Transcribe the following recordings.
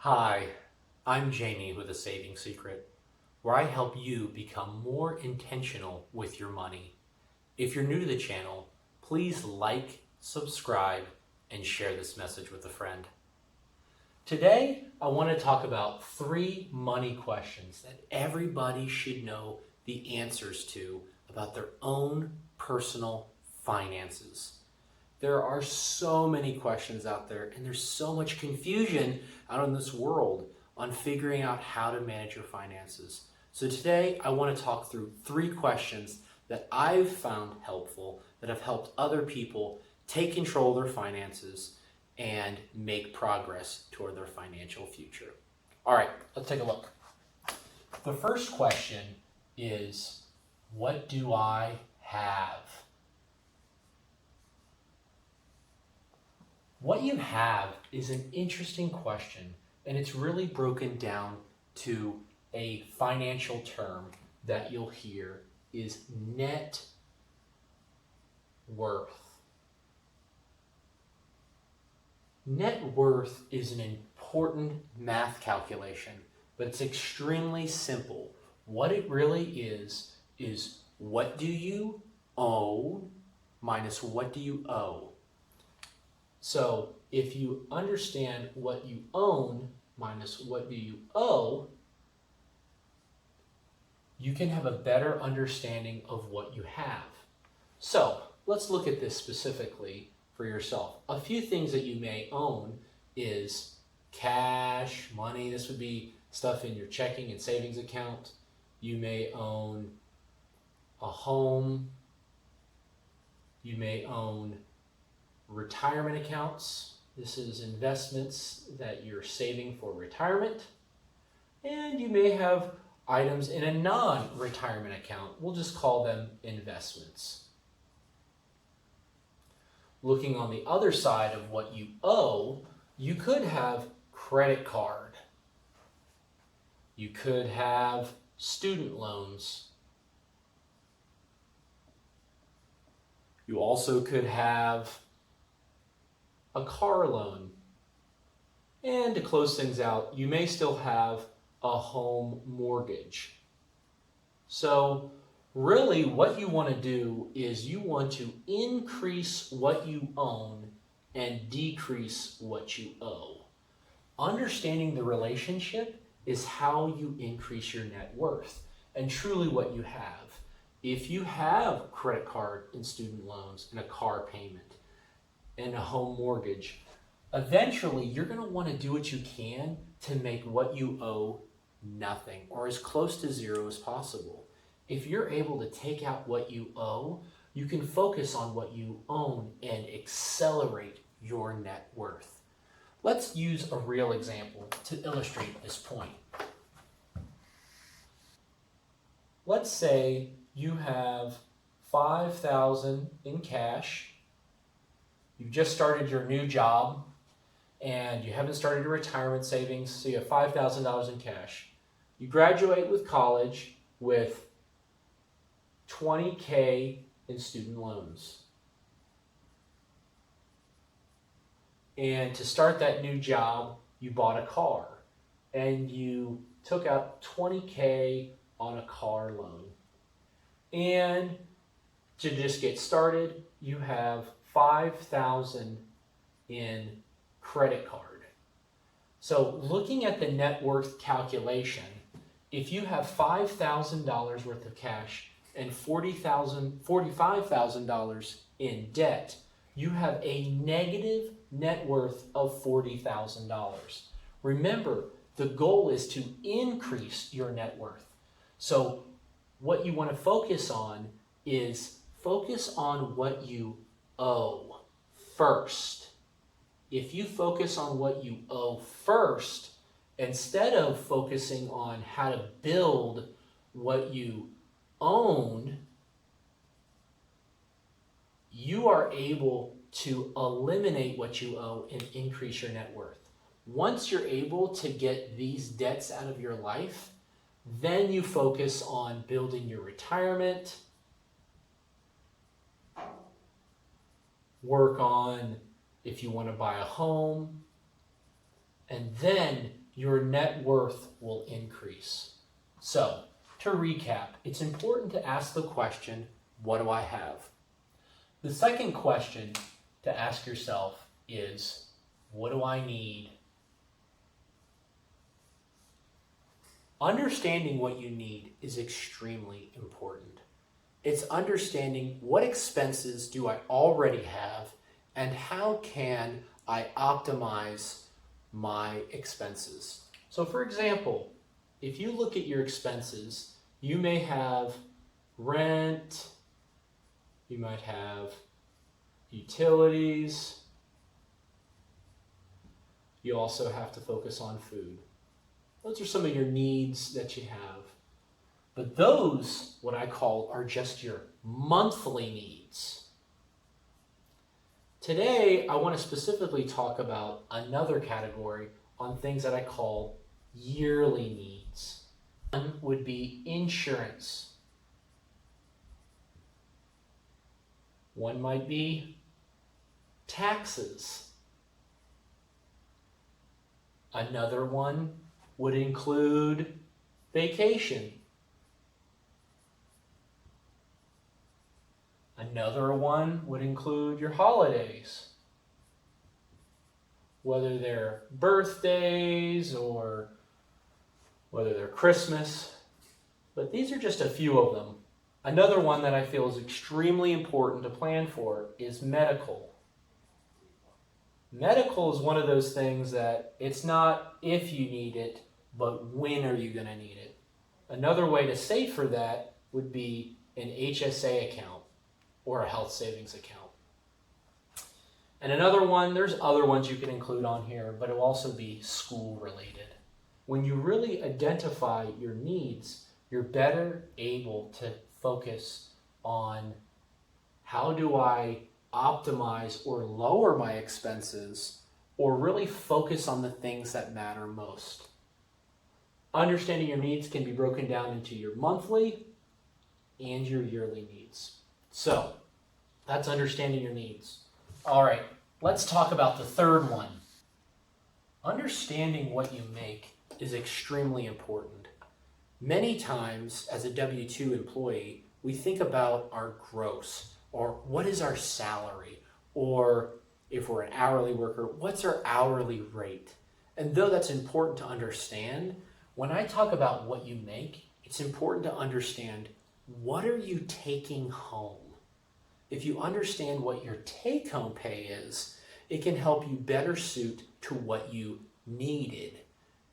Hi, I'm Jamie with A Saving Secret, where I help you become more intentional with your money. If you're new to the channel, please like, subscribe, and share this message with a friend. Today, I want to talk about 3 money questions that everybody should know the answers to about their own personal finances. There are so many questions out there, and there's so much confusion out in this world on figuring out how to manage your finances. So today, I want to talk through 3 questions that I've found helpful, that have helped other people take control of their finances and make progress toward their financial future. All right, let's take a look. The first question is, what do I have? What you have is an interesting question, and it's really broken down to a financial term that you'll hear is net worth. Net worth is an important math calculation, but it's extremely simple. What it really is what do you own minus what do you owe. So if you understand what you own minus what do you owe, you can have a better understanding of what you have. So let's look at this specifically for yourself. A few things that you may own is cash, money. This would be stuff in your checking and savings account. You may own a home. You may own retirement accounts. This is investments that you're saving for retirement. And you may have items in a non-retirement account. We'll just call them investments. Looking on the other side of what you owe, you could have credit card. You could have student loans. You also could have a car loan. And to close things out, you may still have a home mortgage. So really what you want to do is you want to increase what you own and decrease what you owe. Understanding the relationship is how you increase your net worth and truly what you have. If you have credit card and student loans and a car payment and a home mortgage, eventually you're going to want to do what you can to make what you owe nothing or as close to zero as possible. If you're able to take out what you owe, you can focus on what you own and accelerate your net worth. Let's use a real example to illustrate this point. Let's say you have $5,000 in cash. You've just started your new job and you haven't started your retirement savings, so you have $5,000 in cash. You graduate with college with $20,000 in student loans. And to start that new job, you bought a car and you took out $20,000 on a car loan. And to just get started, you have $5,000 in credit card. So looking at the net worth calculation, if you have $5,000 worth of cash and $45,000 in debt, you have a negative net worth of $40,000. Remember, the goal is to increase your net worth. So what you want to focus on is focus on what you owe first. If you focus on what you owe first, instead of focusing on how to build what you own, you are able to eliminate what you owe and increase your net worth. Once you're able to get these debts out of your life, then you focus on building your retirement, work on if you want to buy a home, and then your net worth will increase. So, to recap, it's important to ask the question, what do I have? The second question to ask yourself is, what do I need? Understanding what you need is extremely important. It's understanding what expenses do I already have and how can I optimize my expenses. So for example, if you look at your expenses, you may have rent, you might have utilities, you also have to focus on food. Those are some of your needs that you have. But those, what I call, are just your monthly needs. Today, I want to specifically talk about another category on things that I call yearly needs. One would be insurance. One might be taxes. Another one would include vacation. Another one would include your holidays, whether they're birthdays or whether they're Christmas, but these are just a few of them. Another one that I feel is extremely important to plan for is medical. Medical is one of those things that it's not if you need it, but when are you going to need it? Another way to save for that would be an HSA account or a health savings account. And another one, there's other ones you can include on here, but it will also be school related. When you really identify your needs, you're better able to focus on how do I optimize or lower my expenses, or really focus on the things that matter most. Understanding your needs can be broken down into your monthly and your yearly needs. So, that's understanding your needs. All right, let's talk about the third one. Understanding what you make is extremely important. Many times, as a W-2 employee, we think about our gross, or what is our salary, or if we're an hourly worker, what's our hourly rate? And though that's important to understand, when I talk about what you make, it's important to understand, what are you taking home? If you understand what your take-home pay is, it can help you better suit to what you needed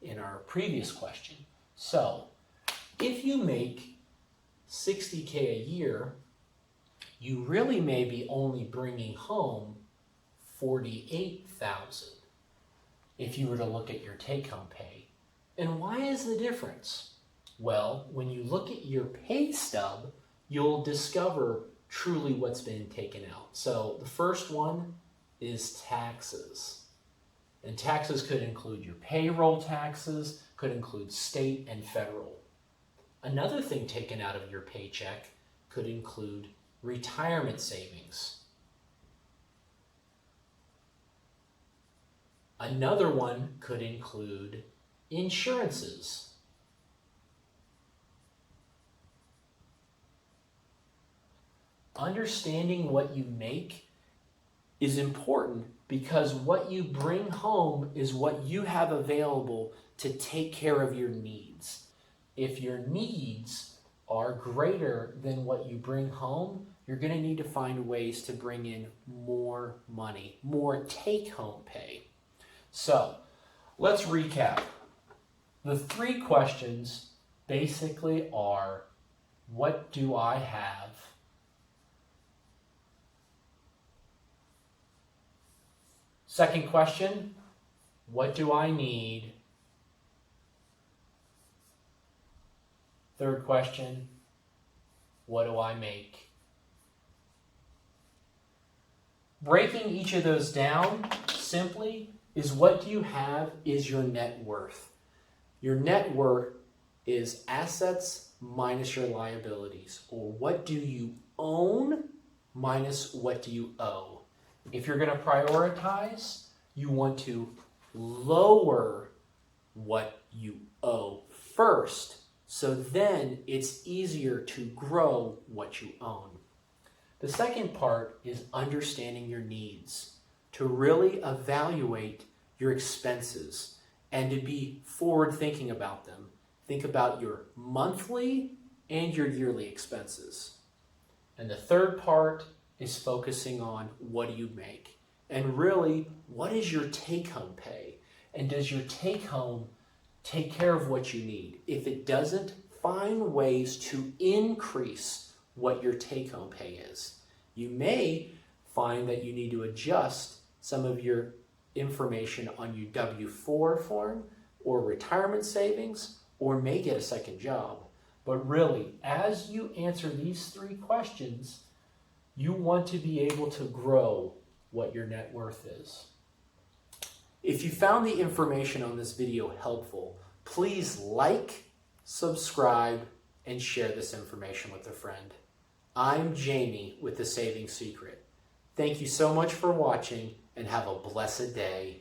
in our previous question. So, if you make $60K a year, you really may be only bringing home $48,000 if you were to look at your take-home pay. And why is the difference? Well, when you look at your pay stub, you'll discover truly what's been taken out. So the first one is taxes. And taxes could include your payroll taxes, could include state and federal. Another thing taken out of your paycheck could include retirement savings. Another one could include insurances. Understanding what you make is important because what you bring home is what you have available to take care of your needs. If your needs are greater than what you bring home, you're going to need to find ways to bring in more money, more take-home pay. So, let's recap. The three questions basically are, what do I have? Second question, what do I need? Third question, what do I make? Breaking each of those down simply is, what do you have is your net worth. Your net worth is assets minus your liabilities, or what do you own minus what do you owe. If you're going to prioritize, you want to lower what you owe first, so then it's easier to grow what you own. The second part is understanding your needs, to really evaluate your expenses and to be forward thinking about them. Think about your monthly and your yearly expenses. And the third part is focusing on what do you make? And really, what is your take-home pay? And does your take-home take care of what you need? If it doesn't, find ways to increase what your take-home pay is. You may find that you need to adjust some of your information on your W-4 form or retirement savings, or may get a second job. But really, as you answer these three questions, you want to be able to grow what your net worth is. If you found the information on this video helpful, please like, subscribe, and share this information with a friend. I'm Jamie with The Saving Secret. Thank you so much for watching, and have a blessed day.